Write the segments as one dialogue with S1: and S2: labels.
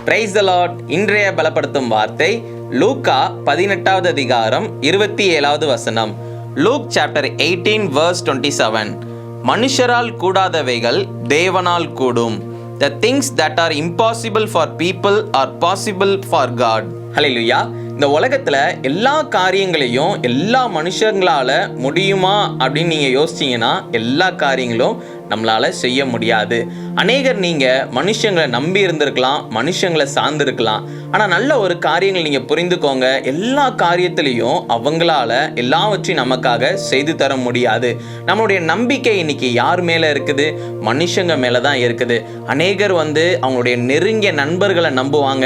S1: Praise the Lord. இன்றைய பலப்படுத்தும் வார்த்தை லூக்கா 18வது அதிகாரம் 27வது வசனம். Look chapter 18 verse 27. மனுஷரால் கூடாதவைகள் தேவனால் கூடும். The things that are impossible for people are possible for God. ஹல்லேலூயா. இந்த உலகத்துல எல்லா காரியங்களையும் எல்லா மனுஷங்களால முடியுமா அப்படின்னு நீங்க யோசிச்சீங்கன்னா எல்லா காரியங்களும் நம்மளால செய்ய முடியாது. அநேகர் நீங்க மனுஷங்களை நம்பி இருந்திருக்கலாம், மனுஷங்களை சார்ந்திருக்கலாம். ஆனா நல்ல ஒரு காரியங்கள் நீங்க புரிந்துக்கோங்க, எல்லா காரியத்திலையும் அவங்களால எல்லாவற்றையும் நமக்காக செய்து தர முடியாது. நம்மளுடைய நம்பிக்கை இன்னைக்கு யார் மேல இருக்குது? மனுஷங்க மேலதான் இருக்குது. அநேகர் அவங்களுடைய நெருங்கிய நண்பர்களை நம்புவாங்க,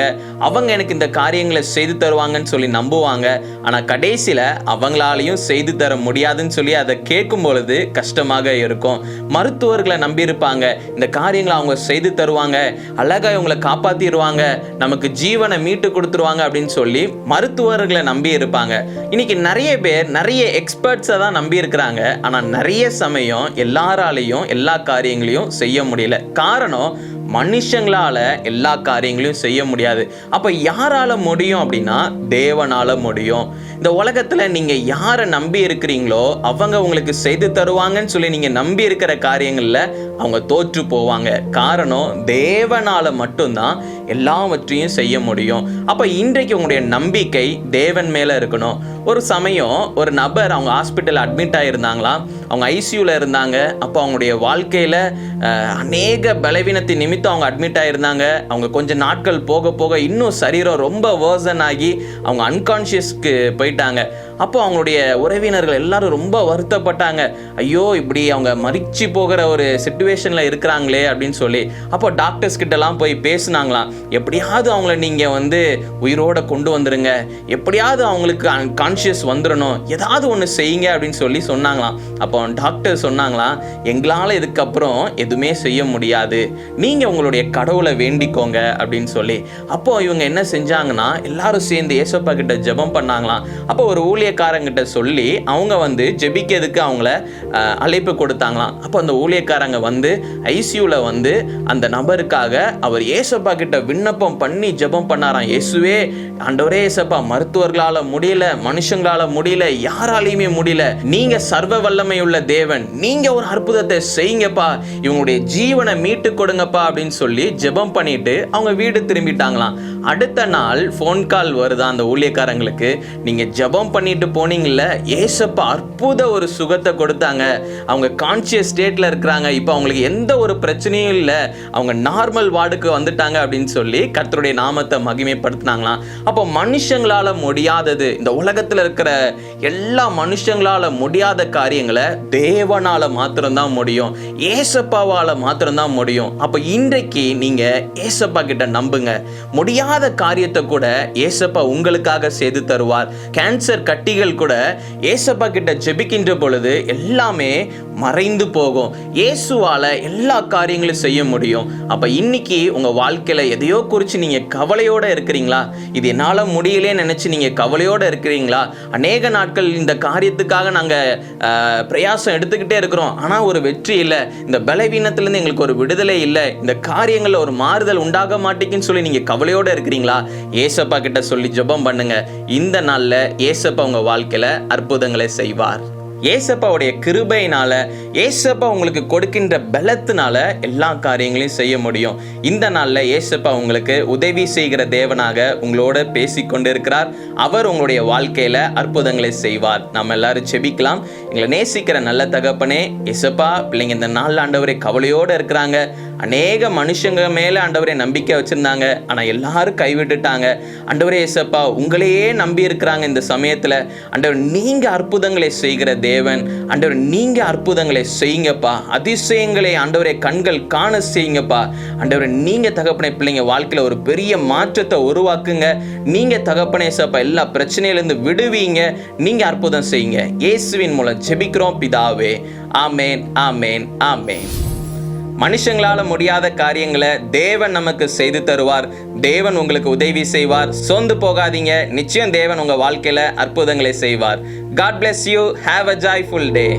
S1: அவங்க எனக்கு இந்த காரியங்களை செய்து தருவாங்கன்னு சொல்லி நம்புவாங்க. ஆனா கடைசியில அவங்களாலையும் செய்து தர முடியாதுன்னு சொல்லி அதை கேட்கும் பொழுது கஷ்டமாக இருக்கும். மருத்துவர்களை நம்பி இருப்பாங்க, இந்த காரியங்களை அவங்க செய்து தருவாங்க, அழகா இவங்களை காப்பாத்திடுவாங்க, நமக்கு ஜீவனை மீட்டு கொடுத்துருவாங்க அப்படின்னு சொல்லி மருத்துவர்களை நம்பி இருப்பாங்க. இன்னைக்கு நிறைய பேர் நிறைய எக்ஸ்பர்ட்ஸை தான் நம்பி இருக்கிறாங்க. ஆனா நிறைய சமயம் எல்லாராலையும் எல்லா காரியங்களையும் செய்ய முடியல. காரணம், மனுஷங்களால எல்லா காரியங்களையும் செய்ய முடியாது. அப்ப யாரால முடியும் அப்படின்னா தேவனால முடியும். இந்த உலகத்துல நீங்க யாரை நம்பி இருக்கிறீங்களோ அவங்க உங்களுக்கு செய்து தருவாங்கன்னு சொல்லி நீங்க நம்பி இருக்கிற காரியங்கள்ல அவங்க தோற்று போவாங்க. காரணம், தேவனால மட்டும்தான் எல்லாவற்றையும் செய்ய முடியும். அப்ப இன்றைக்கு உங்களுடைய நம்பிக்கை தேவன் மேல இருக்கணும். ஒரு சமயம் ஒரு நபர் அவங்க ஹாஸ்பிட்டல் அட்மிட் ஆயிருந்தாங்களாம். அவங்க ஐசியூல இருந்தாங்க. அப்போ அவங்களுடைய வாழ்க்கையில அநேக பலவீனத்தின் நிமித்தம் அவங்க அட்மிட் ஆயிருந்தாங்க. அவங்க கொஞ்ச நாட்கள் போக போக இன்னும் சரீரம் ரொம்ப வேர்சன் ஆகி அவங்க அன்கான்ஷியஸ்க்கு போயிட்டாங்க. அப்போ அவங்களுடைய உறவினர்கள் எல்லாரும் ரொம்ப வருத்தப்பட்டாங்க. ஐயோ, இப்படி அவங்க மரிச்சு போகிற ஒரு சிச்சுவேஷன்ல இருக்கிறாங்களே அப்படின்னு சொல்லி. அப்போ டாக்டர்ஸ் கிட்ட எல்லாம் போய் பேசினாங்களாம், எப்படியாவது அவங்கள நீங்க உயிரோட கொண்டு வந்துருங்க, எப்படியாவது அவங்களுக்கு கான்ஷியஸ் வந்துடணும், ஏதாவது ஒன்று செய்யுங்க அப்படின்னு சொல்லி சொன்னாங்களாம். அப்போ டாக்டர் சொன்னாங்களாம், எங்களால் இதுக்கப்புறம் எதுவுமே செய்ய முடியாது, நீங்க உங்களுடைய கடவுளை வேண்டிக்கோங்க அப்படின்னு சொல்லி. அப்போ இவங்க என்ன செஞ்சாங்கன்னா எல்லாரும் சேர்ந்து ஏசப்பா கிட்ட ஜெபம் பண்ணாங்களாம். அப்போ ஒரு ஊழியக்காரங்கிட்ட சொல்லி அவங்க ஜெபிக்கிறதுக்கு அவங்கள அழைப்பு கொடுத்தாங்களாம். அப்போ அந்த ஊழியக்காரங்க ஐசியூல அந்த நபருக்காக அவர் ஏசப்பா கிட்ட விண்ணப்பம் பண்ணி ஜெபம் பண்ணாராம். இயேசுவே, ஆண்டவரே ஏசப்பா, மருத்துவர்களால முடியல, மனுஷங்களால முடியல, யாராலையுமே முடியல, நீங்க சர்வ வல்லமை உள்ள தேவன், நீங்க ஒரு அற்புதத்தை செய்யுங்கப்பா, இவங்களுடைய ஜீவனை மீட்டு கொடுங்கப்பா அப்படின்னு சொல்லி ஜெபம் பண்ணிட்டு அவங்க வீடு திரும்பிட்டாங்களாம். அடுத்த நாள் போன் கால் வருதா அந்த ஊழியக்காரங்களுக்கு, நீங்க ஜெபம் பண்ணிட்டு போனீங்கல்ல, ஏசப்பா அற்புத ஒரு சுகத்தை கொடுத்தாங்க, அவங்க கான்சியஸ் ஸ்டேட்ல இருக்கிறாங்க, இப்போ அவங்களுக்கு எந்த ஒரு பிரச்சனையும் இல்லை, அவங்க நார்மல் வார்டுக்கு வந்துட்டாங்க அப்படின்னு சொல்லி கர்த்தருடைய நாமத்தை மகிமைப்படுத்தினாங்களாம். அப்போ மனுஷங்களால முடியாதது, இந்த உலகத்துல இருக்கிற எல்லா மனுஷங்களால முடியாத காரியங்களை தேவனால மாத்திரம்தான் முடியும், ஏசப்பாவால மாத்திரம்தான் முடியும். அப்போ இன்றைக்கு நீங்க ஏசப்பா கிட்ட நம்புங்க. முடியாத காரியத்தை கூட ஏசப்பா உங்களுக்காக செய்து தருவார். கேன்சர் கட்டிகள் கூட ஏசப்பா கிட்ட ஜெபிக்கின்ற பொழுது எல்லாமே மறைந்து போகும். இயேசுவால எல்லா காரியங்களும் செய்ய முடியும். அப்ப இன்னைக்கு உங்க வாழ்க்கையில எதையோ குறிச்சு நீங்க கவலையோட இருக்கிறீங்களா? இது என்னால முடியலன்னு நினைச்சு நீங்க கவலையோட இருக்கிறீங்களா? அநேக நாட்கள் இந்த காரியத்துக்காக நாங்க பிரயாசம் எடுத்துக்கிட்டே இருக்கிறோம், ஆனா ஒரு வெற்றி இல்லை, இந்த பலவீனத்திலிருந்து எங்களுக்கு ஒரு விடுதலை இல்லை, இந்த காரியங்கள்ல ஒரு மாறுதல் உண்டாக மாட்டேங்குன்னு சொல்லி நீங்க கவலையோட இருக்கிறீங்களா? ஏசப்பா கிட்ட சொல்லி ஜெபம் பண்ணுங்க. இந்த நாள்ல ஏசப்பா உங்க வாழ்க்கையில அற்புதங்களை செய்வார். ஏசப்பாவுடைய கிருபையினால, ஏசப்பா உங்களுக்கு கொடுக்கின்ற பலத்தினால எல்லா காரியங்களையும் செய்ய முடியும். இந்த நாள்ல ஏசப்பா உங்களுக்கு உதவி செய்கிற தேவனாக உங்களோட பேசிக்கொண்டு இருக்கிறார். அவர் உங்களுடைய வாழ்க்கையில அற்புதங்களை செய்வார். நம்ம எல்லாரும் ஜெபிக்கலாம். எங்களை நேசிக்கிற நல்ல தகப்பனே, ஏசப்பா, பிள்ளைங்க இந்த நாள் ஆண்டவரே கவலையோட இருக்கிறாங்க. அநேக மனுஷங்க மேல ஆண்டவரே நம்பிக்கை வச்சிருந்தாங்க, ஆனா எல்லாரும் கைவிட்டுட்டாங்க. ஆண்டவரே ஏசப்பா, உங்களையே நம்பி இருக்கிறாங்க. இந்த சமயத்துல ஆண்டவர் நீங்க அற்புதங்களை செய்கிற தேவன், ஆண்டவர் நீங்க அற்புதங்களை செய்யுங்கப்பா, அதிசயங்களை ஆண்டவரே கண்கள் காண செய்யுங்கப்பா. ஆண்டவரே நீங்க தகப்பனே பிள்ளைங்க வாழ்க்கையில ஒரு பெரிய மாற்றத்தை உருவாக்குங்க. நீங்க தகப்பனே ஏசப்பா எல்லா பிரச்சனையிலிருந்து விடுவீங்க. நீங்க அற்புதம் செய்யுங்க. இயேசுவின் மூலம் ஜெபிக்கிறோம் பிதாவே. ஆமேன், ஆமேன், ஆமேன். மனுஷங்களால முடியாத காரியங்களை தேவன் நமக்கு செய்து தருவார். தேவன் உங்களுக்கு உதவி செய்வார். சோர்ந்து போகாதீங்க. நிச்சயம் தேவன் உங்க வாழ்க்கையில அற்புதங்களை செய்வார். God bless you. Have a joyful day.